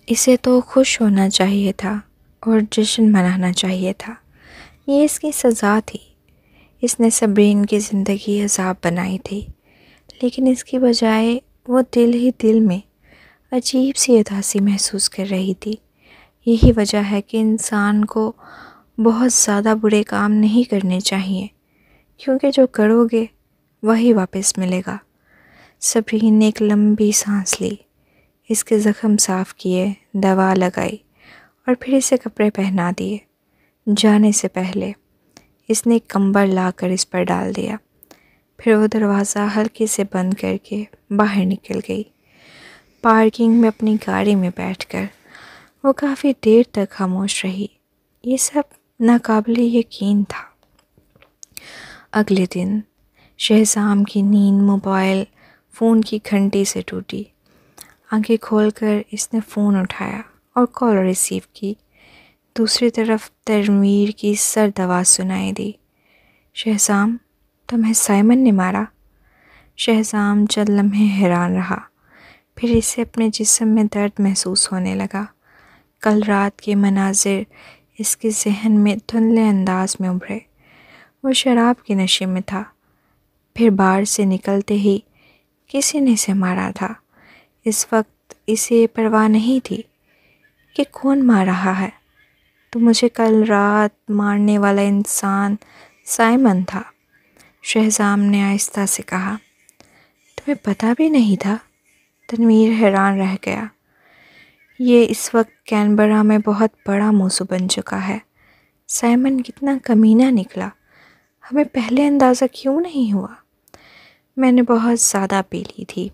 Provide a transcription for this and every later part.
اسے تو خوش ہونا چاہیے تھا اور جشن منانا چاہیے تھا۔ یہ اس کی سزا تھی۔ اس نے صبرین کی زندگی عذاب بنائی تھی، لیکن اس کی بجائے وہ دل ہی دل میں عجیب سی اداسی محسوس کر رہی تھی۔ یہی وجہ ہے کہ انسان کو بہت زیادہ برے کام نہیں کرنے چاہیے، کیونکہ جو کرو گے وہی واپس ملے گا۔ صبرین نے ایک لمبی سانس لی، اس کے زخم صاف کیے، دوا لگائی اور پھر اسے کپڑے پہنا دیے۔ جانے سے پہلے اس نے ایک کمبل لا کر اس پر ڈال دیا، پھر وہ دروازہ ہلکے سے بند کر کے باہر نکل گئی۔ پارکنگ میں اپنی گاڑی میں بیٹھ کر وہ کافی دیر تک خاموش رہی۔ یہ سب ناقابل یقین تھا۔ اگلے دن شہزام کی نیند موبائل فون کی گھنٹی سے ٹوٹی۔ آنکھیں کھول کر اس نے فون اٹھایا اور کال ریسیو کی۔ دوسری طرف تنویر کی سرد آواز سنائی دی، شہزام، تمہیں سائمن نے مارا؟ شہزام چند لمحے حیران رہا، پھر اسے اپنے جسم میں درد محسوس ہونے لگا۔ کل رات کے مناظر اس کے ذہن میں دھندلے انداز میں ابھرے۔ وہ شراب کے نشے میں تھا، پھر بار سے نکلتے ہی کسی نے اسے مارا تھا۔ اس وقت اسے یہ پرواہ نہیں تھی کہ کون مار رہا ہے، تو مجھے کل رات مارنے والا انسان سائمن تھا۔ شہزام نے آہستہ سے کہا، تمہیں پتہ بھی نہیں تھا؟ تنویر حیران رہ گیا۔ یہ اس وقت کینبرا میں بہت بڑا موضوع بن چکا ہے۔ سائمن کتنا کمینہ نکلا، ہمیں پہلے اندازہ کیوں نہیں ہوا؟ میں نے بہت زیادہ پی لی تھی،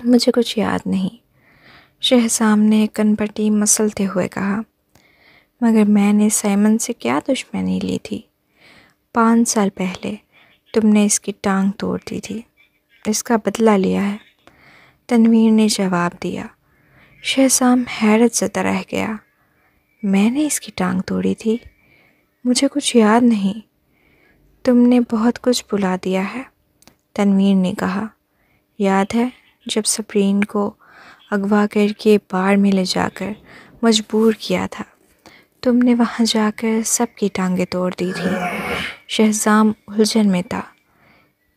مجھے کچھ یاد نہیں، شہزام نے کن پٹی مسلتے ہوئے کہا۔ مگر میں نے سائمن سے کیا دشمنی لی تھی؟ 5 سال پہلے تم نے اس کی ٹانگ توڑ دی تھی، اس کا بدلہ لیا ہے، تنویر نے جواب دیا۔ شہزام حیرت زدہ رہ گیا۔ میں نے اس کی ٹانگ توڑی تھی؟ مجھے کچھ یاد نہیں۔ تم نے بہت کچھ بھلا دیا ہے، تنویر نے کہا۔ یاد ہے جب صبرین کو اغوا کر کے بار میں لے جا کر مجبور کیا تھا، تم نے وہاں جا کر سب کی ٹانگیں توڑ دی تھی۔ شہزام الجھن میں تھا،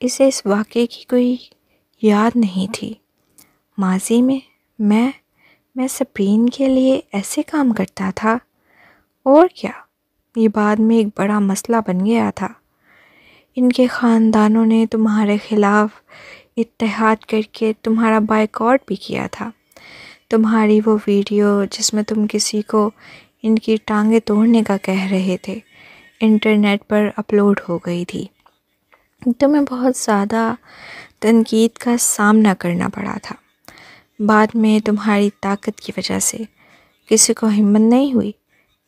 اسے اس واقعے کی کوئی یاد نہیں تھی۔ ماضی میں میں صبرین کے لیے ایسے کام کرتا تھا؟ اور کیا، یہ بعد میں ایک بڑا مسئلہ بن گیا تھا۔ ان کے خاندانوں نے تمہارے خلاف اتحاد کر کے تمہارا بائیکاٹ بھی کیا تھا۔ تمہاری وہ ویڈیو جس میں تم کسی کو ان کی ٹانگیں توڑنے کا کہہ رہے تھے، انٹرنیٹ پر اپلوڈ ہو گئی تھی۔ تمہیں بہت زیادہ تنقید کا سامنا کرنا پڑا تھا۔ بعد میں تمہاری طاقت کی وجہ سے کسی کو ہمت نہیں ہوئی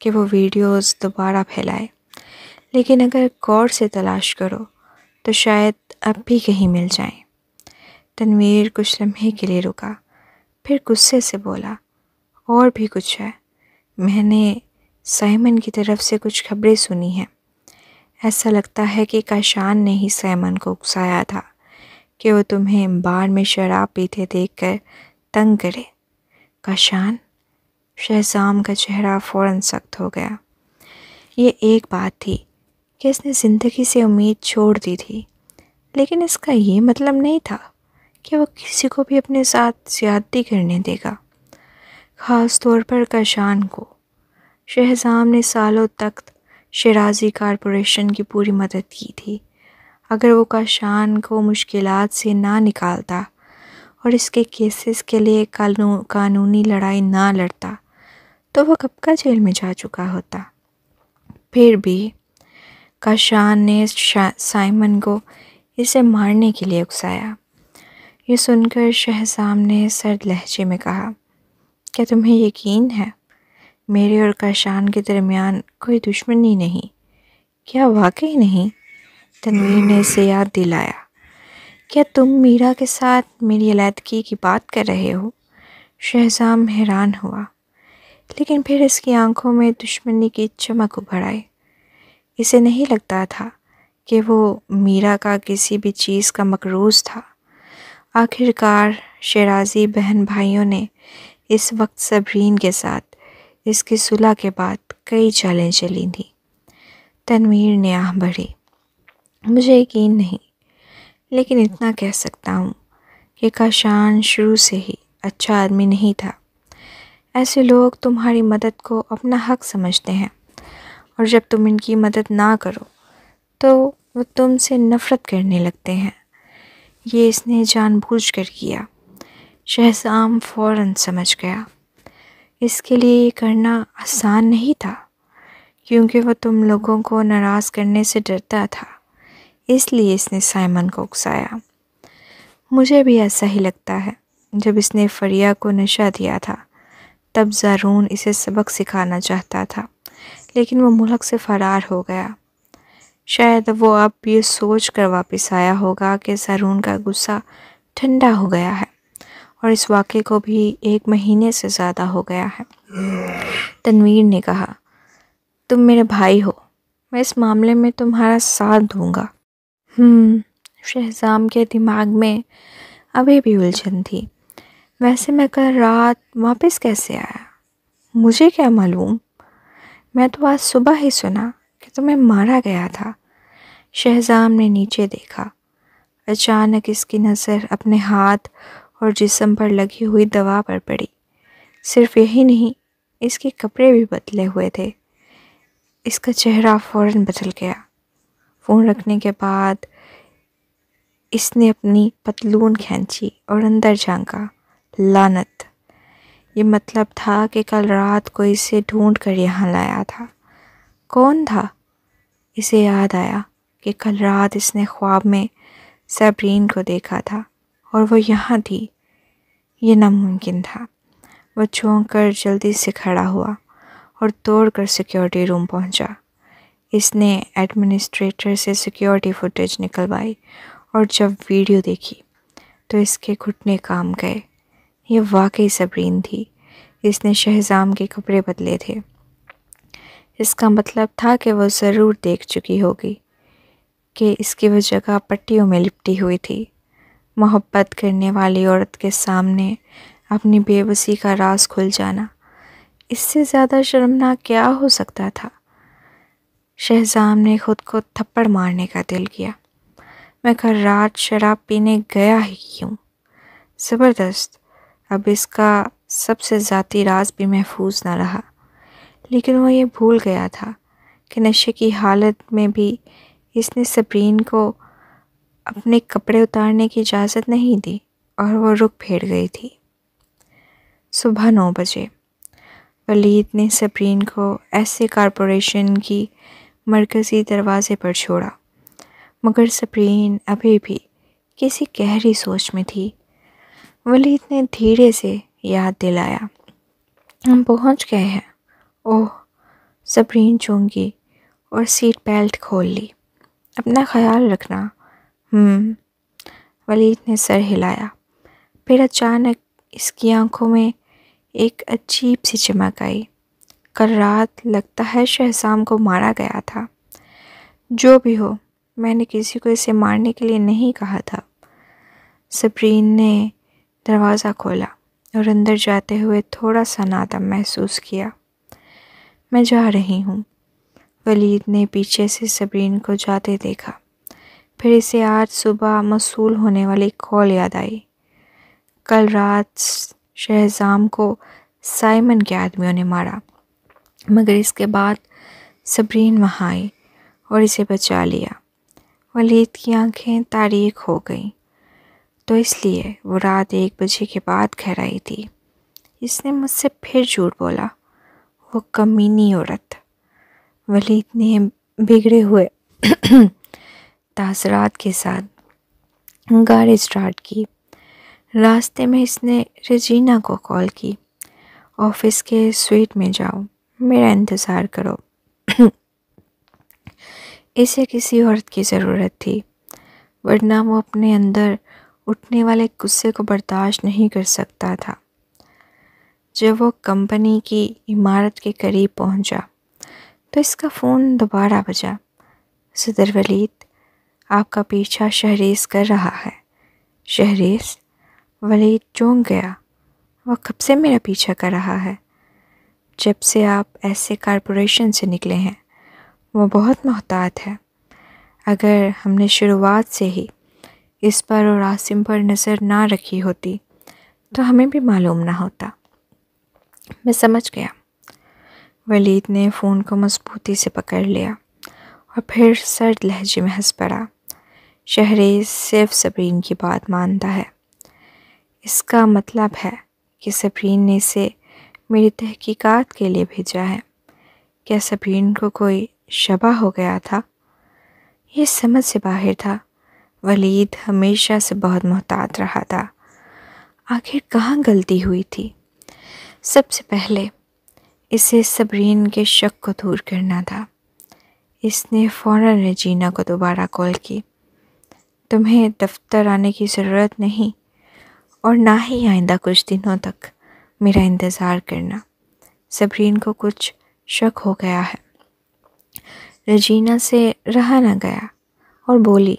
کہ وہ ویڈیوز دوبارہ پھیلائے، لیکن اگر غور سے تلاش کرو تو شاید اب بھی کہیں مل جائیں۔ تنویر کچھ لمحے کے لیے رکا، پھر غصے سے بولا، اور بھی کچھ ہے؟ میں نے سائمن کی طرف سے کچھ خبریں سنی ہیں۔ ایسا لگتا ہے کہ کاشان نے ہی سائمن کو اکسایا تھا کہ وہ تمہیں بار میں شراب پیتے دیکھ کر تنگ کرے۔ کاشان؟ شہزام کا چہرہ فوراً سخت ہو گیا۔ یہ ایک بات تھی کہ اس نے زندگی سے امید چھوڑ دی تھی، لیکن اس کا یہ مطلب نہیں تھا کہ وہ کسی کو بھی اپنے ساتھ زیادتی کرنے دے گا، خاص طور پر کاشان کو۔ شہزام نے سالوں تک شیرازی کارپوریشن کی پوری مدد کی تھی۔ اگر وہ کاشان کو مشکلات سے نہ نکالتا اور اس کے کیسز کے لیے قانونی لڑائی نہ لڑتا تو وہ کب کا جیل میں جا چکا ہوتا۔ پھر بھی کاشان نے سائمن کو اسے مارنے کے لیے اکسایا۔ یہ سن کر شہزام نے سرد لہجے میں کہا، کیا تمہیں یقین ہے میرے اور کاشان کے درمیان کوئی دشمنی نہیں؟ کیا واقعی نہیں؟ تنویر نے اسے یاد دلایا، کیا تم میرا کے ساتھ میری علیحدگی کی بات کر رہے ہو؟ شہزام حیران ہوا، لیکن پھر اس کی آنکھوں میں دشمنی کی چمک ابھر آئی۔ اسے نہیں لگتا تھا کہ وہ میرا کا کسی بھی چیز کا مقروض تھا۔ آخر کار شیرازی بہن بھائیوں نے اس وقت صبرین کے ساتھ اس کی صلح کے بعد کئی چالیں چلی تھیں۔ تنویر نے آہ بھری، مجھے یقین نہیں، لیکن اتنا کہہ سکتا ہوں کہ کاشان شروع سے ہی اچھا آدمی نہیں تھا۔ ایسے لوگ تمہاری مدد کو اپنا حق سمجھتے ہیں، اور جب تم ان کی مدد نہ کرو تو وہ تم سے نفرت کرنے لگتے ہیں۔ یہ اس نے جان بوجھ کر کیا۔ شہزام فوراً سمجھ گیا۔ اس کے لیے یہ کرنا آسان نہیں تھا، کیونکہ وہ تم لوگوں کو ناراض کرنے سے ڈرتا تھا، اس لیے اس نے سائمن کو اکسایا۔ مجھے بھی ایسا ہی لگتا ہے۔ جب اس نے فریہ کو نشہ دیا تھا تب زارون اسے سبق سکھانا چاہتا تھا، لیکن وہ ملک سے فرار ہو گیا۔ شاید وہ اب یہ سوچ کر واپس آیا ہوگا کہ زارون کا غصہ ٹھنڈا ہو گیا ہے، اور اس واقعے کو بھی 1 مہینے سے زیادہ ہو گیا ہے۔ تنویر نے کہا، تم میرے بھائی ہو، میں اس معاملے میں تمہارا ساتھ دوں گا۔ شہزام کے دماغ میں ابھی بھی الجھن تھی۔ ویسے میں کل رات واپس کیسے آیا؟ مجھے کیا معلوم؟ میں تو آج صبح ہی سنا کہ تمہیں مارا گیا تھا۔ شہزام نے نیچے دیکھا۔ اچانک اس کی نظر اپنے ہاتھ اور جسم پر لگی ہوئی دوا پر پڑی۔ صرف یہی نہیں، اس کے کپڑے بھی بدلے ہوئے تھے۔ اس کا چہرہ فوراً بدل گیا۔ فون رکھنے کے بعد اس نے اپنی پتلون کھینچی اور اندر جھانکا۔ لعنت! یہ مطلب تھا کہ کل رات کو اسے ڈھونڈ کر یہاں لایا تھا۔ کون تھا؟ اسے یاد آیا کہ کل رات اس نے خواب میں صبرین کو دیکھا تھا اور وہ یہاں تھی۔ یہ ناممکن تھا۔ وہ چونک کر جلدی سے کھڑا ہوا اور دوڑ کر سیکیورٹی روم پہنچا۔ اس نے ایڈمنسٹریٹر سے سیکیورٹی فوٹیج نکلوائی اور جب ویڈیو دیکھی تو اس کے گھٹنے کام گئے۔ یہ واقعی صبرین تھی۔ اس نے شہزام کے کپڑے بدلے تھے۔ اس کا مطلب تھا کہ وہ ضرور دیکھ چکی ہوگی کہ اس کی وہ جگہ پٹیوں میں لپٹی ہوئی تھی۔ محبت کرنے والی عورت کے سامنے اپنی بے بسی کا راز کھل جانا، اس سے زیادہ شرمناک کیا ہو سکتا تھا؟ شہزام نے خود کو تھپڑ مارنے کا دل کیا۔ میں کل رات شراب پینے گیا ہی کیوں؟ زبردست! اب اس کا سب سے ذاتی راز بھی محفوظ نہ رہا۔ لیکن وہ یہ بھول گیا تھا کہ نشے کی حالت میں بھی اس نے صبرین کو اپنے کپڑے اتارنے کی اجازت نہیں دی اور وہ رک پھیر گئی تھی۔ صبح 9 بجے ولید نے صبرین کو ایسے کارپوریشن کی مرکزی دروازے پر چھوڑا، مگر صبرین ابھی بھی کسی گہری سوچ میں تھی۔ ولید نے دھیرے سے یاد دلایا، ہم پہنچ گئے ہیں۔ اوہ! صبرین چونکی اور سیٹ بیلٹ کھول لی۔ اپنا خیال رکھنا۔ ولید نے سر ہلایا۔ پھر اچانک اس کی آنکھوں میں ایک عجیب سی چمک آئی۔ کل رات لگتا ہے شہزام کو مارا گیا تھا۔ جو بھی ہو، میں نے کسی کو اسے مارنے کے لیے نہیں کہا تھا۔ صبرین نے دروازہ کھولا اور اندر جاتے ہوئے تھوڑا سا نادم محسوس کیا۔ میں جا رہی ہوں۔ ولید نے پیچھے سے صبرین کو جاتے دیکھا۔ پھر اسے آج صبح موصول ہونے والی کال یاد آئی۔ کل رات شہزام کو سائمن کے آدمیوں نے مارا، مگر اس کے بعد صبرین وہاں آئی اور اسے بچا لیا۔ ولید کی آنکھیں تاریک ہو گئیں۔ تو اس لیے وہ رات 1 بجے کے بعد گھر آئی تھی۔ اس نے مجھ سے پھر جھوٹ بولا، وہ کمینی عورت۔ ولید نے بگڑے ہوئے تاثرات کے ساتھ گاڑی سٹارٹ کی۔ راستے میں اس نے رجینا کو کال کی، آفس کے سویٹ میں جاؤ، میرا انتظار کرو۔ اسے کسی عورت کی ضرورت تھی، ورنہ وہ اپنے اندر اٹھنے والے غصے کو برداشت نہیں کر سکتا تھا۔ جب وہ کمپنی کی عمارت کے قریب پہنچا تو اس کا فون دوبارہ بجا۔ صدر ولید، آپ کا پیچھا شہریز کر رہا ہے۔ شہریز؟ ولید چونک گیا۔ وہ کب سے میرا پیچھا کر رہا ہے؟ جب سے آپ ایسے کارپوریشن سے نکلے ہیں۔ وہ بہت محتاط ہے۔ اگر ہم نے شروعات سے ہی اس پر اور عاصم پر نظر نہ رکھی ہوتی تو ہمیں بھی معلوم نہ ہوتا۔ میں سمجھ گیا۔ ولید نے فون کو مضبوطی سے پکڑ لیا اور پھر سرد لہجے میں ہنس پڑا۔ شہریز صرف صبرین کی بات مانتا ہے۔ اس کا مطلب ہے کہ صبرین نے اسے میری تحقیقات کے لیے بھیجا ہے۔ کیا صبرین کو کوئی شبہ ہو گیا تھا؟ یہ سمجھ سے باہر تھا۔ ولید ہمیشہ سے بہت محتاط رہا تھا۔ آخر کہاں غلطی ہوئی تھی؟ سب سے پہلے اسے صبرین کے شک کو دور کرنا تھا۔ اس نے فوراً رجینہ کو دوبارہ کال کی۔ تمہیں دفتر آنے کی ضرورت نہیں اور نہ ہی آئندہ کچھ دنوں تک میرا انتظار کرنا۔ صبرین کو کچھ شک ہو گیا ہے۔ رجینہ سے رہا نہ گیا اور بولی،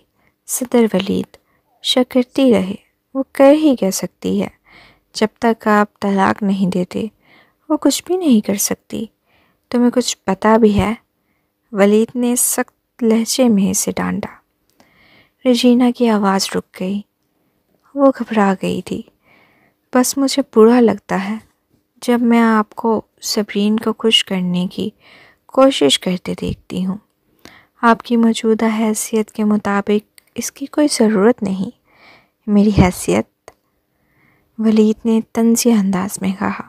صدر ولید شک کرتی رہے، وہ کر ہی کہہ سکتی ہے۔ جب تک آپ طلاق نہیں دیتے وہ کچھ بھی نہیں کر سکتی۔ تمہیں کچھ پتہ بھی ہے؟ ولید نے سخت لہجے میں اسے ڈانٹا۔ رجینہ کی آواز رک گئی۔ وہ گھبرا گئی تھی۔ بس مجھے برا لگتا ہے جب میں آپ کو صبرین کو خوش کرنے کی کوشش کرتے دیکھتی ہوں۔ آپ کی موجودہ حیثیت کے مطابق اس کی کوئی ضرورت نہیں۔ میری حیثیت؟ ولید نے طنزیہ انداز میں کہا،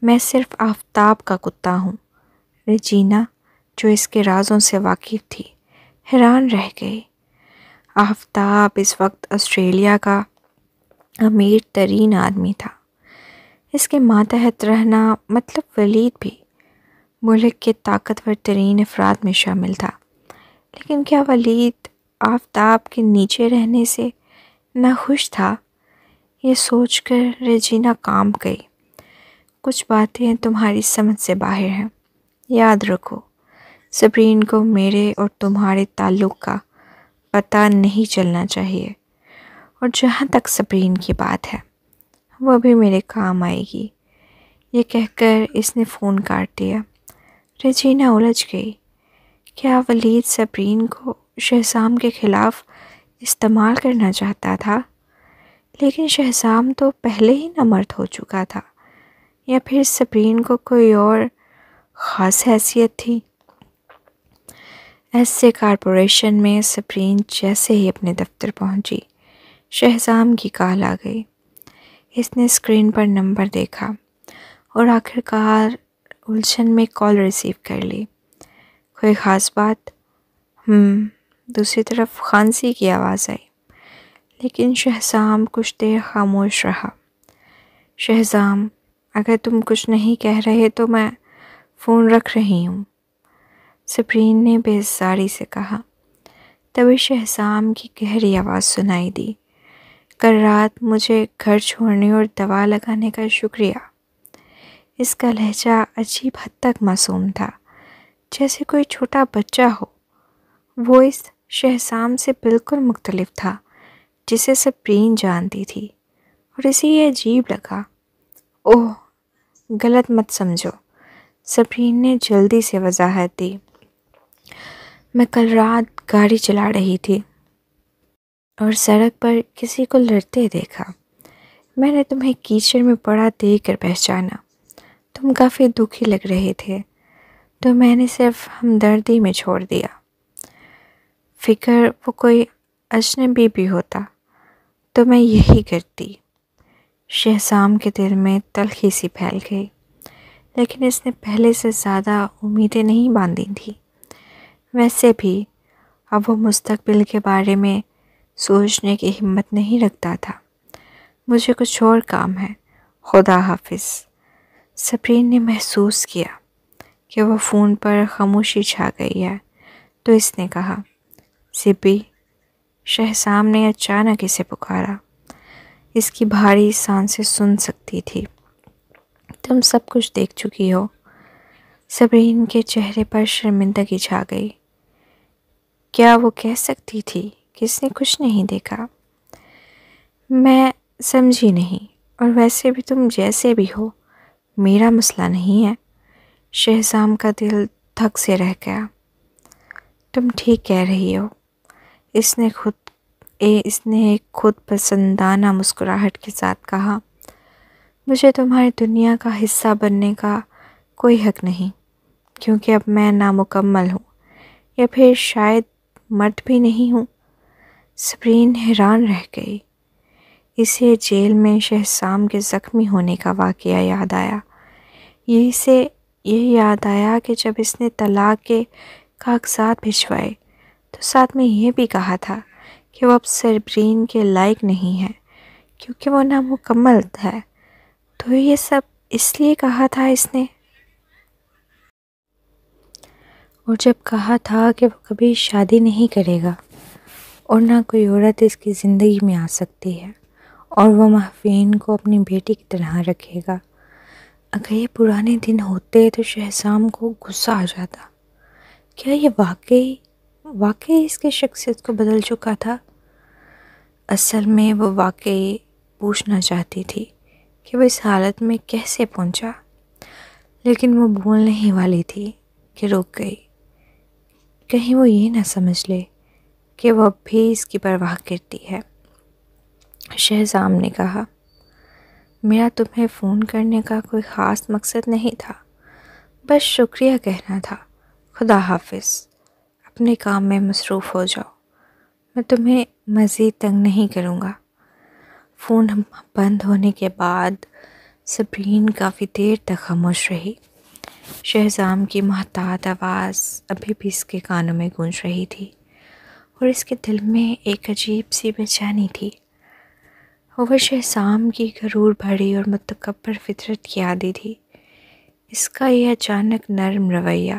میں صرف آفتاب کا کتا ہوں۔ رجینہ جو اس کے رازوں سے واقف تھی حیران رہ گئی۔ آفتاب اس وقت آسٹریلیا کا امیر ترین آدمی تھا۔ اس کے ماتحت رہنا مطلب ولید بھی ملک کے طاقتور ترین افراد میں شامل تھا۔ لیکن کیا ولید آفتاب کے نیچے رہنے سے ناخوش تھا؟ یہ سوچ کر رجینہ کانپ گئی۔ کچھ باتیں تمہاری سمجھ سے باہر ہیں۔ یاد رکھو، صبرین کو میرے اور تمہارے تعلق کا پتہ نہیں چلنا چاہیے، اور جہاں تک صبرین کی بات ہے وہ بھی میرے کام آئے گی۔ یہ کہہ کر اس نے فون کاٹ دیا۔ رجینہ الجھ گئی۔ کیا ولید صبرین کو شہزام کے خلاف استعمال کرنا چاہتا تھا؟ لیکن شہزام تو پہلے ہی نامرد ہو چکا تھا، یا پھر صبرین کو کوئی اور خاص حیثیت تھی؟ ایسے کارپوریشن میں صبرین جیسے ہی اپنے دفتر پہنچی، شہزام کی کال آ گئی۔ اس نے اسکرین پر نمبر دیکھا اور آخرکار الجھن میں کال ریسیو کر لی۔ کوئی خاص بات؟ دوسری طرف خانسی کی آواز آئی، لیکن شہزام کچھ دیر خاموش رہا۔ شہزام، اگر تم کچھ نہیں کہہ رہے تو میں فون رکھ رہی ہوں، صبرین نے بے زاری سے کہا۔ تبھی شہزام کی گہری آواز سنائی دی، کل رات مجھے گھر چھوڑنے اور دوا لگانے کا شکریہ۔ اس کا لہجہ عجیب حد تک معصوم تھا، جیسے کوئی چھوٹا بچہ ہو۔ وہ اس شہزام سے بالکل مختلف تھا جسے صبرین جانتی تھی، اور اسے یہ عجیب لگا۔ اوہ، غلط مت سمجھو، صبرین نے جلدی سے وضاحت دی۔ میں کل رات گاڑی چلا رہی تھی اور سڑک پر کسی کو لڑتے دیکھا۔ میں نے تمہیں کیچڑ میں پڑا دیکھ کر پہچانا۔ تم کافی دکھی لگ رہے تھے تو میں نے صرف ہمدردی میں چھوڑ دیا۔ فکر وہ کوئی اجنبی بھی ہوتا تو میں یہی کرتی۔ شہزام کے دل میں تلخی سی پھیل گئی، لیکن اس نے پہلے سے زیادہ امیدیں نہیں باندھی تھیں۔ ویسے بھی اب وہ مستقبل کے بارے میں سوچنے کی ہمت نہیں رکھتا تھا۔ مجھے کچھ اور کام ہے، خدا حافظ۔ صبرین نے محسوس کیا کہ وہ فون پر خاموشی چھا گئی ہے، تو اس نے کہا، سبی۔ شہزام نے اچانک اسے پکارا۔ اس کی بھاری سانسیں سن سکتی تھی۔ تم سب کچھ دیکھ چکی ہو۔ صبرین کے چہرے پر شرمندگی چھا گئی۔ کیا وہ کہہ سکتی تھی کہ اس نے کچھ نہیں دیکھا؟ میں سمجھی نہیں۔ اور ویسے بھی تم جیسے بھی ہو میرا مسئلہ نہیں ہے۔ شہزام کا دل دھک سے رہ گیا۔ تم ٹھیک کہہ رہی ہو، اس نے ایک خود پسندانہ مسکراہٹ کے ساتھ کہا۔ مجھے تمہاری دنیا کا حصہ بننے کا کوئی حق نہیں، کیونکہ اب میں نامکمل ہوں، یا پھر شاید مرد بھی نہیں ہوں۔ صبرین حیران رہ گئی۔ اسے جیل میں شہزام کے زخمی ہونے کا واقعہ یاد آیا۔ یہ یاد آیا کہ جب اس نے طلاق کے کاغذات بھجوائے تو ساتھ میں یہ بھی کہا تھا کہ وہ اب صبرین کے لائق نہیں ہے کیونکہ وہ نامکمل ہے۔ تو یہ سب اس لیے کہا تھا اس نے، اور جب کہا تھا کہ وہ کبھی شادی نہیں کرے گا اور نہ کوئی عورت اس کی زندگی میں آ سکتی ہے، اور وہ مہفین کو اپنی بیٹی کی طرح رکھے گا۔ اگر یہ پرانے دن ہوتے تو شہزام کو غصہ آ جاتا۔ کیا یہ واقعی اس کی شخصیت کو بدل چکا تھا؟ اصل میں وہ واقعی پوچھنا چاہتی تھی کہ وہ اس حالت میں کیسے پہنچا، لیکن وہ بولنے ہی والی تھی کہ رک گئی، کہیں وہ یہ نہ سمجھ لے کہ وہ اب بھی اس کی پرواہ کرتی ہے۔ شہزام نے کہا، میرا تمہیں فون کرنے کا کوئی خاص مقصد نہیں تھا، بس شکریہ کہنا تھا۔ خدا حافظ، اپنے کام میں مصروف ہو جاؤ، میں تمہیں مزید تنگ نہیں کروں گا۔ فون بند ہونے کے بعد صبرین کافی دیر تک خاموش رہی۔ شہزام کی محتاط آواز ابھی بھی اس کے کانوں میں گونج رہی تھی، اور اس کے دل میں ایک عجیب سی بے چینی تھی۔ وہ شہزام کی غرور بھری اور متکبر فطرت کی عادی تھی۔ اس کا یہ اچانک نرم رویہ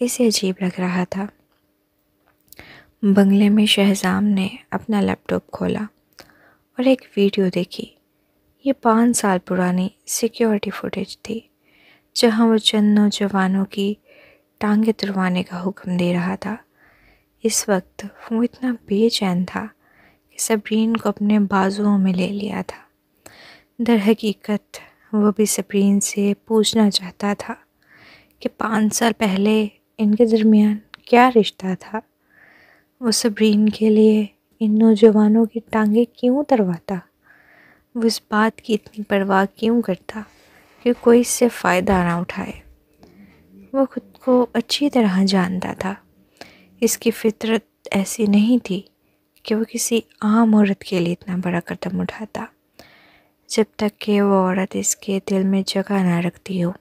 اسے عجیب لگ رہا تھا۔ بنگلے میں شہزام نے اپنا لیپ ٹاپ کھولا اور ایک ویڈیو دیکھی۔ یہ 5 سال پرانی سیکیورٹی فوٹیج تھی، جہاں وہ چند نوجوانوں کی ٹانگیں تڑوانے کا حکم دے رہا تھا۔ اس وقت وہ اتنا بے چین تھا کہ صبرین کو اپنے بازوؤں میں لے لیا تھا۔ در حقیقت وہ بھی صبرین سے پوچھنا چاہتا تھا کہ 5 سال پہلے ان کے درمیان کیا رشتہ تھا۔ وہ صبرین کے لیے ان نوجوانوں کی ٹانگیں کیوں تڑواتا؟ وہ اس بات کی اتنی پرواہ کیوں کرتا کہ کوئی اس سے فائدہ نہ اٹھائے؟ وہ خود کو اچھی طرح جانتا تھا۔ اس کی فطرت ایسی نہیں تھی کہ وہ کسی عام عورت کے لیے اتنا بڑا قدم اٹھاتا، جب تک کہ وہ عورت اس کے دل میں جگہ نہ رکھتی ہو۔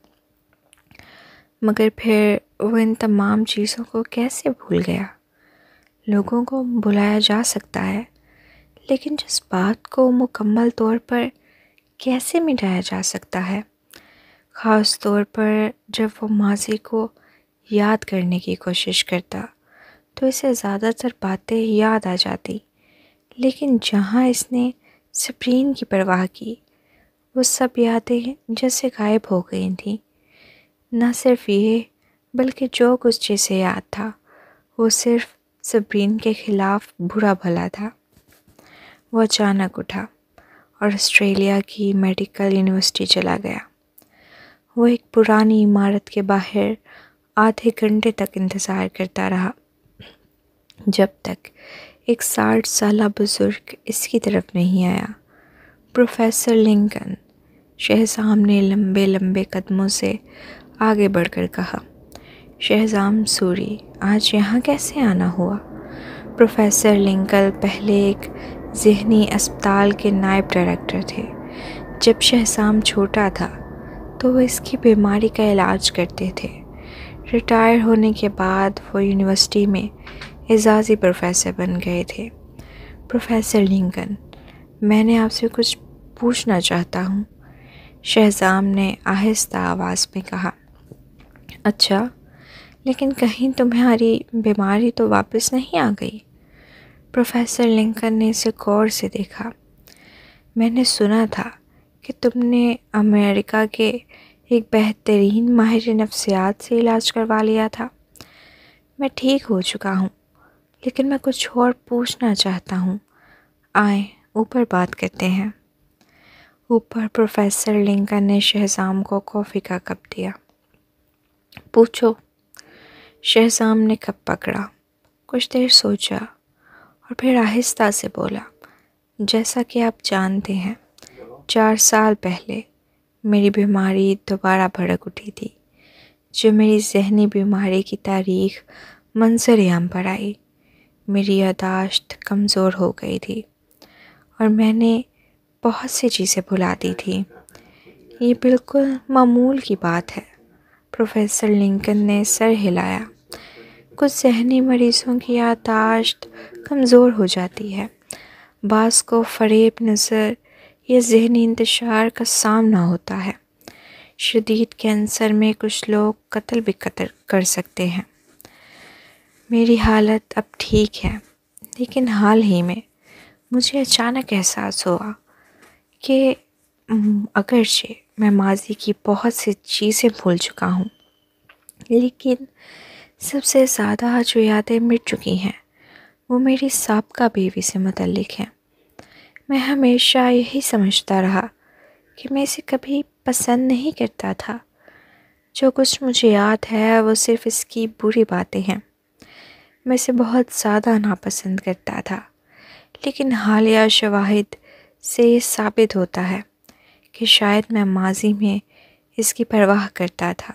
مگر پھر وہ ان تمام چیزوں کو کیسے بھول گیا؟ لوگوں کو بلایا جا سکتا ہے، لیکن جذبات کو مکمل طور پر کیسے مٹایا جا سکتا ہے؟ خاص طور پر جب وہ ماضی کو یاد کرنے کی کوشش کرتا تو اسے زیادہ تر باتیں یاد آ جاتی، لیکن جہاں اس نے صبرین کی پرواہ کی، وہ سب یادیں جیسے غائب ہو گئی تھیں۔ نہ صرف یہ، بلکہ جو کچھ جسے یاد تھا وہ صرف صبرین کے خلاف برا بھلا تھا۔ وہ اچانک اٹھا اور آسٹریلیا کی میڈیکل یونیورسٹی چلا گیا۔ وہ ایک پرانی عمارت کے باہر آدھے گھنٹے تک انتظار کرتا رہا، جب تک ایک 60 سالہ بزرگ اس کی طرف نہیں آیا۔ پروفیسر لنکن، شہزام نے لمبے لمبے قدموں سے آگے بڑھ کر کہا۔ شہزام سوری، آج یہاں کیسے آنا ہوا؟ پروفیسر لنکن پہلے ایک ذہنی اسپتال کے نائب ڈائریکٹر تھے۔ جب شہزام چھوٹا تھا تو وہ اس کی بیماری کا علاج کرتے تھے۔ ریٹائر ہونے کے بعد وہ یونیورسٹی میں اعزازی پروفیسر بن گئے تھے۔ پروفیسر لنکن، میں نے آپ سے کچھ پوچھنا چاہتا ہوں، شہزام نے آہستہ آواز میں کہا۔ اچھا، لیکن کہیں تمہاری بیماری تو واپس نہیں آ گئی؟ پروفیسر لنکن نے اسے غور سے دیکھا۔ میں نے سنا تھا کہ تم نے امریکہ کے ایک بہترین ماہر نفسیات سے علاج کروا لیا تھا۔ میں ٹھیک ہو چکا ہوں، لیکن میں کچھ اور پوچھنا چاہتا ہوں۔ آئیں اوپر بات کرتے ہیں۔ اوپر پروفیسر لنکن نے شہزام کو کافی کا کپ دیا۔ پوچھو۔ شہزام نے کپ پکڑا، کچھ دیر سوچا اور پھر آہستہ سے بولا، جیسا کہ آپ جانتے ہیں 4 سال پہلے میری بیماری دوبارہ بھڑک اٹھی تھی، جو میری ذہنی بیماری کی تاریخ منظر عام پر آئی۔ میری یادداشت کمزور ہو گئی تھی اور میں نے بہت سی چیزیں بھلا دی تھی۔ یہ بالکل معمول کی بات ہے۔ پروفیسر لنکن نے سر ہلایا۔ کچھ ذہنی مریضوں کی یادداشت کمزور ہو جاتی ہے۔ بعض کو فریب نظر یا ذہنی انتشار کا سامنا ہوتا ہے۔ شدید کینسر میں کچھ لوگ قتل بھی کر سکتے ہیں۔ میری حالت اب ٹھیک ہے، لیکن حال ہی میں مجھے اچانک احساس ہوا کہ اگرچہ میں ماضی کی بہت سی چیزیں بھول چکا ہوں، لیکن سب سے زیادہ جو یادیں مٹ چکی ہیں وہ میری سابقہ بیوی سے متعلق ہیں۔ میں ہمیشہ یہی سمجھتا رہا کہ میں اسے کبھی پسند نہیں کرتا تھا۔ جو کچھ مجھے یاد ہے وہ صرف اس کی بری باتیں ہیں۔ میں اسے بہت زیادہ ناپسند کرتا تھا، لیکن حالیہ شواہد سے یہ ثابت ہوتا ہے کہ شاید میں ماضی میں اس کی پرواہ کرتا تھا،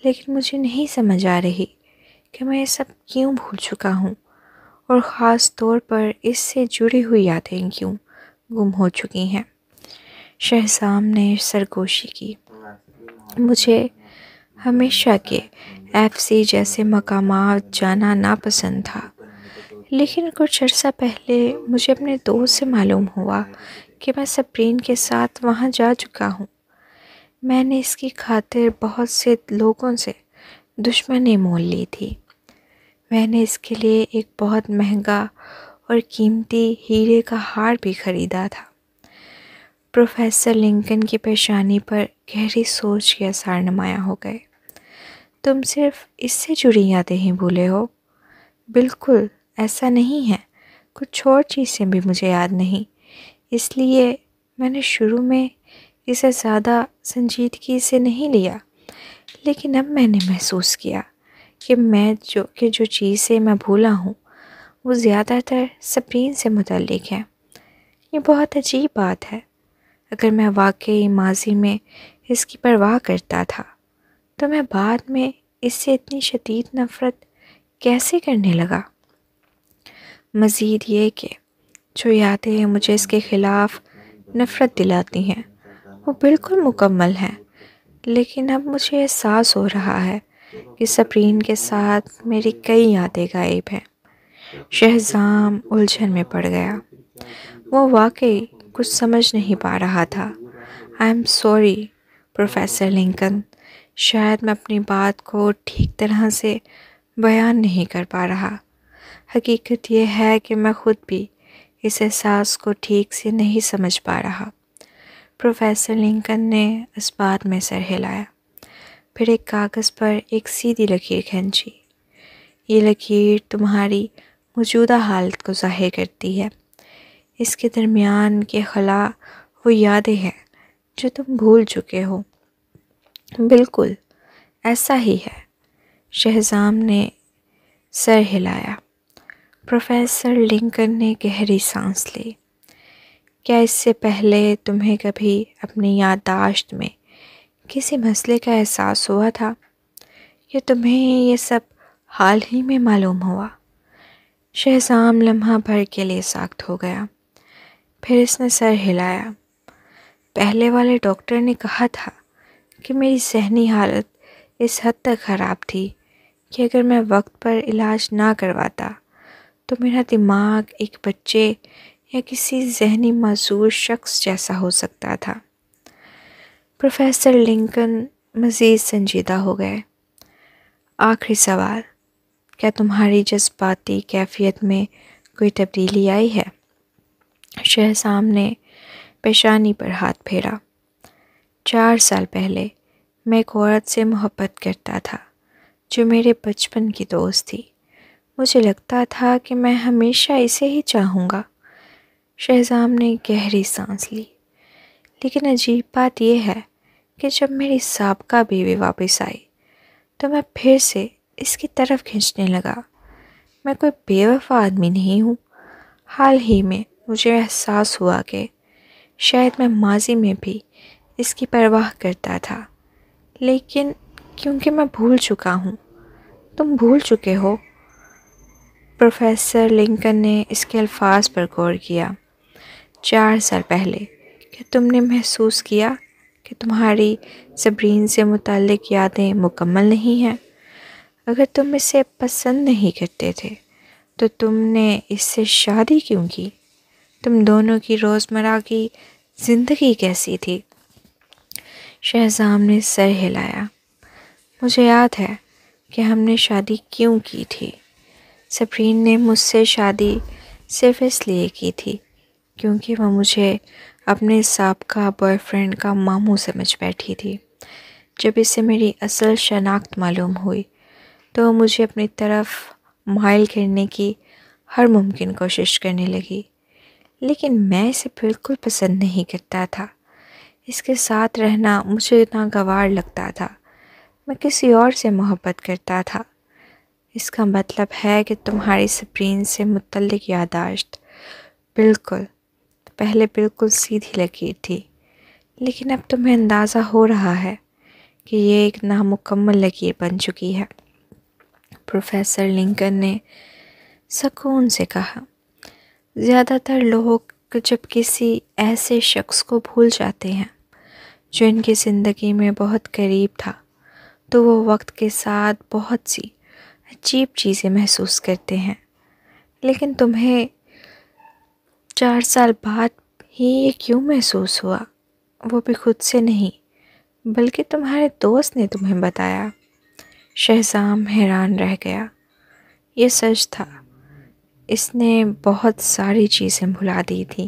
لیکن مجھے نہیں سمجھ آ رہی کہ میں یہ سب کیوں بھول چکا ہوں، اور خاص طور پر اس سے جڑی ہوئی یادیں کیوں گم ہو چکی ہیں۔ شہزام نے سرگوشی کی۔ مجھے ہمیشہ کے FC جیسے مقامات جانا ناپسند تھا، لیکن کچھ عرصہ پہلے مجھے اپنے دوست سے معلوم ہوا کہ میں سپرین کے ساتھ وہاں جا چکا ہوں۔ میں نے اس کی خاطر بہت سے لوگوں سے دشمنی مول لی تھی۔ میں نے اس کے لیے ایک بہت مہنگا اور قیمتی ہیرے کا ہار بھی خریدا تھا۔ پروفیسر لنکن کی پیشانی پر گہری سوچ کے آثار نمایاں ہو گئے۔ تم صرف اس سے جڑی یادیں ہی بھولے ہو؟ بالکل ایسا نہیں ہے، کچھ اور چیزیں بھی مجھے یاد نہیں، اس لیے میں نے شروع میں اسے زیادہ سنجیدگی سے نہیں لیا، لیکن اب میں نے محسوس کیا کہ جو چیزیں میں بھولا ہوں وہ زیادہ تر سپرین سے متعلق ہیں۔ یہ بہت عجیب بات ہے۔ اگر میں واقعی ماضی میں اس کی پرواہ کرتا تھا تو میں بعد میں اس سے اتنی شدید نفرت کیسے کرنے لگا؟ مزید یہ کہ جو یادیں مجھے اس کے خلاف نفرت دلاتی ہیں وہ بالکل مکمل ہیں، لیکن اب مجھے احساس ہو رہا ہے کہ سپرین کے ساتھ میری کئی یادیں غائب ہیں۔ شہزام الجھن میں پڑ گیا۔ وہ واقعی کچھ سمجھ نہیں پا رہا تھا۔ I am sorry professor Lincoln, شاید میں اپنی بات کو ٹھیک طرح سے بیان نہیں کر پا رہا۔ حقیقت یہ ہے کہ میں خود بھی اس احساس کو ٹھیک سے نہیں سمجھ پا رہا۔ پروفیسر لنکن نے اس بات میں سر ہلایا، پھر ایک کاغذ پر ایک سیدھی لکیر کھینچی۔ یہ لکیر تمہاری موجودہ حالت کو ظاہر کرتی ہے۔ اس کے درمیان کے خلا وہ یادیں ہیں جو تم بھول چکے ہو۔ بالکل ایسا ہی ہے۔ شہزام نے سر ہلایا۔ پروفیسر لنکن نے گہری سانس لی۔ کیا اس سے پہلے تمہیں کبھی اپنی یادداشت میں کسی مسئلے کا احساس ہوا تھا، یا تمہیں یہ سب حال ہی میں معلوم ہوا؟ شہزام لمحہ بھر کے لیے ساکت ہو گیا، پھر اس نے سر ہلایا۔ پہلے والے ڈاکٹر نے کہا تھا کہ میری ذہنی حالت اس حد تک خراب تھی کہ اگر میں وقت پر علاج نہ کرواتا تو میرا دماغ ایک بچے یا کسی ذہنی معذور شخص جیسا ہو سکتا تھا۔ پروفیسر لنکن مزید سنجیدہ ہو گئے۔ آخری سوال، کیا تمہاری جذباتی کیفیت میں کوئی تبدیلی آئی ہے؟ شہزام نے پیشانی پر ہاتھ پھیرا۔ 4 سال پہلے میں ایک عورت سے محبت کرتا تھا جو میرے بچپن کی دوست تھی۔ مجھے لگتا تھا کہ میں ہمیشہ اسے ہی چاہوں گا۔ شہزام نے گہری سانس لی، لیکن عجیب بات یہ ہے کہ جب میری سابقہ بیوی واپس آئی تو میں پھر سے اس کی طرف کھنچنے لگا۔ میں کوئی بے وفا آدمی نہیں ہوں۔ حال ہی میں مجھے احساس ہوا کہ شاید میں ماضی میں بھی اس کی پرواہ کرتا تھا، لیکن کیونکہ میں بھول چکا ہوں۔ تم بھول چکے ہو؟ پروفیسر لنکن نے اس کے الفاظ پر غور کیا۔ 4 سال پہلے کیا تم نے محسوس کیا کہ تمہاری صبرین سے متعلق یادیں مکمل نہیں ہیں؟ اگر تم اسے پسند نہیں کرتے تھے تو تم نے اس سے شادی کیوں کی؟ تم دونوں کی روزمرہ کی زندگی کیسی تھی؟ شہزام نے سر ہلایا۔ مجھے یاد ہے کہ ہم نے شادی کیوں کی تھی۔ صبرین نے مجھ سے شادی صرف اس لیے کی تھی کیونکہ وہ مجھے اپنے سابقہ بوائے فرینڈ کا ماموں سمجھ بیٹھی تھی۔ جب اسے میری اصل شناخت معلوم ہوئی تو وہ مجھے اپنی طرف مائل کرنے کی ہر ممکن کوشش کرنے لگی، لیکن میں اسے بالکل پسند نہیں کرتا تھا۔ اس کے ساتھ رہنا مجھے ناگوار لگتا تھا۔ میں کسی اور سے محبت کرتا تھا۔ اس کا مطلب ہے کہ تمہاری صبرین سے متعلق یادداشت پہلے بالکل سیدھی لکیر تھی، لیکن اب تمہیں اندازہ ہو رہا ہے کہ یہ ایک نامکمل لکیر بن چکی ہے۔ پروفیسر لنکن نے سکون سے کہا۔ زیادہ تر لوگ جب کسی ایسے شخص کو بھول جاتے ہیں جو ان کی زندگی میں بہت قریب تھا تو وہ وقت کے ساتھ بہت سی عجیب چیزیں محسوس کرتے ہیں، لیکن تمہیں 4 سال بعد ہی یہ کیوں محسوس ہوا؟ وہ بھی خود سے نہیں بلکہ تمہارے دوست نے تمہیں بتایا۔ شہزام حیران رہ گیا۔ یہ سچ تھا، اس نے بہت ساری چیزیں بھلا دی تھیں،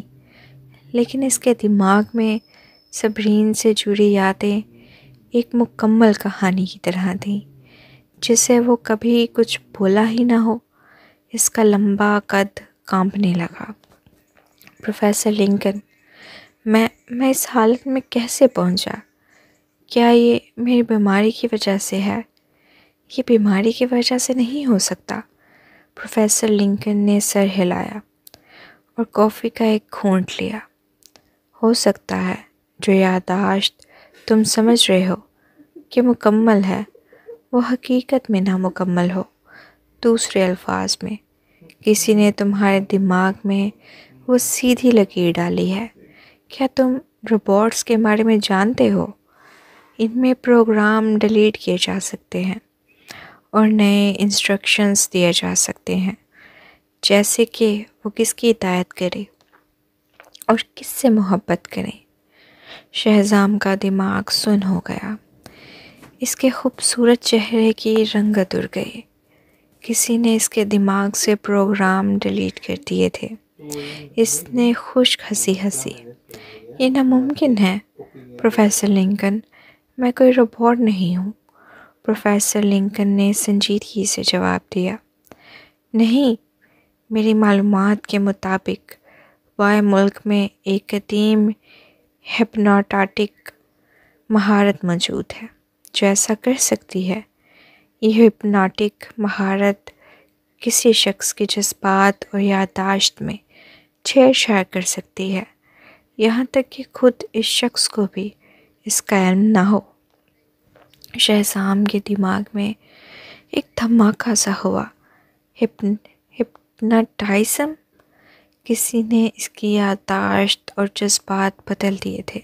لیکن اس کے دماغ میں صبرین سے جڑی یادیں ایک مکمل کہانی کی طرح تھیں جسے وہ کبھی کچھ بولا ہی نہ ہو۔ اس کا لمبا قد کانپنے لگا۔ پروفیسر لنکن، میں اس حالت میں کیسے پہنچا؟ کیا یہ میری بیماری کی وجہ سے ہے؟ یہ بیماری کی وجہ سے نہیں ہو سکتا۔ پروفیسر لنکن نے سر ہلایا اور کافی کا ایک گھونٹ لیا۔ ہو سکتا ہے جو یادداشت تم سمجھ رہے ہو کہ مکمل ہے وہ حقیقت میں نامکمل ہو۔ دوسرے الفاظ میں کسی نے تمہارے دماغ میں وہ سیدھی لکیر ڈالی ہے۔ کیا تم روبوٹس کے بارے میں جانتے ہو؟ ان میں پروگرام ڈیلیٹ کیے جا سکتے ہیں اور نئے انسٹرکشنز دیے جا سکتے ہیں، جیسے کہ وہ کس کی اطاعت کرے اور کس سے محبت کرے۔ شہزام کا دماغ سن ہو گیا۔ اس کے خوبصورت چہرے کی رنگت اڑ گئی۔ کسی نے اس کے دماغ سے پروگرام ڈیلیٹ کر دیے تھے۔ اس نے خشک ہنسی ہنسی۔ یہ ناممکن ہے پروفیسر لنکن، میں کوئی روبوٹ نہیں ہوں۔ پروفیسر لنکن نے سنجیدگی سے جواب دیا۔ نہیں، میری معلومات کے مطابق وائے ملک میں ایک قدیم ہپنوٹک مہارت موجود ہے جو ایسا کر سکتی ہے۔ یہ ہپنوٹک مہارت کسی شخص کے جذبات اور یادداشت میں چھیڑ چھاڑ کر سکتی ہے، یہاں تک کہ خود اس شخص کو بھی اس کا علم نہ ہو۔ شہزام کے دماغ میں ایک دھماکہ سا ہوا۔ ہپناٹائزم؟ کسی نے اس کی یادداشت اور جذبات بدل دیے تھے۔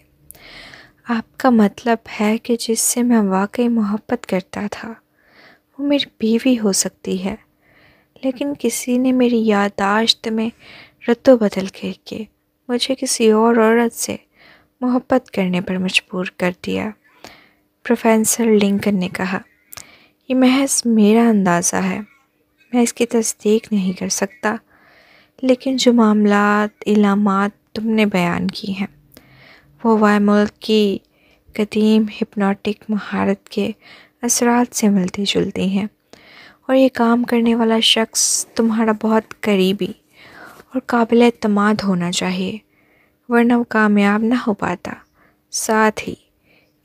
آپ کا مطلب ہے کہ جس سے میں واقعی محبت کرتا تھا وہ میری بیوی ہو سکتی ہے، لیکن کسی نے میری یادداشت میں رد و بدل کر کے مجھے کسی اور عورت سے محبت کرنے پر مجبور کر دیا۔ پروفیسر لنکن نے کہا۔ یہ محض میرا اندازہ ہے، میں اس کی تصدیق نہیں کر سکتا، لیکن جو معاملات، علامات تم نے بیان کی ہیں وہ وائے ملک کی قدیم ہپنوٹک مہارت کے اثرات سے ملتی جلتی ہیں، اور یہ کام کرنے والا شخص تمہارا بہت قریبی اور قابل اعتماد ہونا چاہیے، ورنہ وہ کامیاب نہ ہو پاتا۔ ساتھ ہی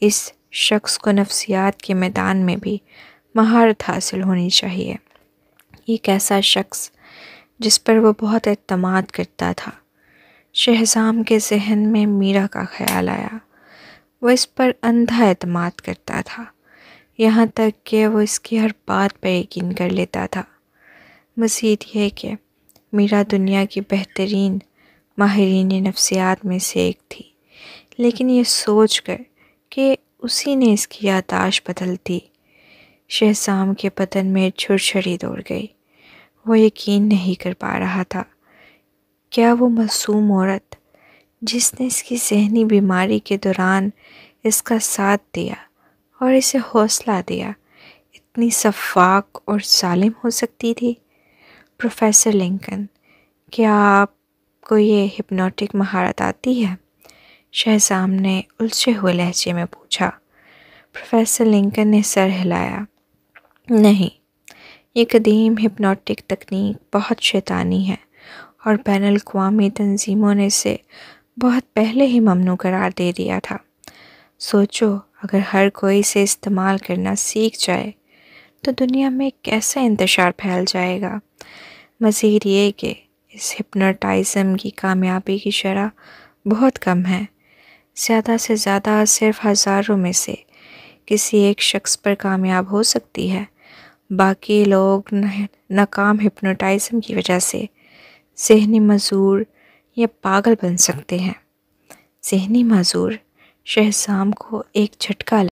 اس شخص کو نفسیات کے میدان میں بھی مہارت حاصل ہونی چاہیے۔ ایک ایسا شخص جس پر وہ بہت اعتماد کرتا تھا۔ شہزام کے ذہن میں میرا کا خیال آیا۔ وہ اس پر اندھا اعتماد کرتا تھا، یہاں تک کہ وہ اس کی ہر بات پر یقین کر لیتا تھا۔ مزید یہ کہ میرا دنیا کی بہترین ماہرین نفسیات میں سے ایک تھی، لیکن یہ سوچ کر کہ اسی نے اس کی یادداشت بدل دی، شہزام کے بدن میں چھرچھری دوڑ گئی۔ وہ یقین نہیں کر پا رہا تھا، کیا وہ معصوم عورت جس نے اس کی ذہنی بیماری کے دوران اس کا ساتھ دیا اور اسے حوصلہ دیا، اتنی شفاف اور ظالم ہو سکتی تھی؟ پروفیسر لنکن، کیا آپ کو یہ ہپنوٹک مہارت آتی ہے؟ شہزام نے الجھے ہوئے لہجے میں پوچھا۔ پروفیسر لنکن نے سر ہلایا۔ نہیں، یہ قدیم ہپنوٹک تکنیک بہت شیطانی ہے اور بین الاقوامی تنظیموں نے اسے بہت پہلے ہی ممنوع قرار دے دیا تھا۔ سوچو، اگر ہر کوئی اسے استعمال کرنا سیکھ جائے تو دنیا میں کیسا انتشار پھیل جائے گا۔ مزید یہ کہ اس ہپنوٹائزم کی کامیابی کی شرح بہت کم ہے، زیادہ سے زیادہ صرف ہزاروں میں سے کسی ایک شخص پر کامیاب ہو سکتی ہے۔ باقی لوگ ناکام ہپنوٹائزم کی وجہ سے ذہنی معذور یا پاگل بن سکتے ہیں۔ ذہنی معذور؟ شہزام کو ایک جھٹکا لگا۔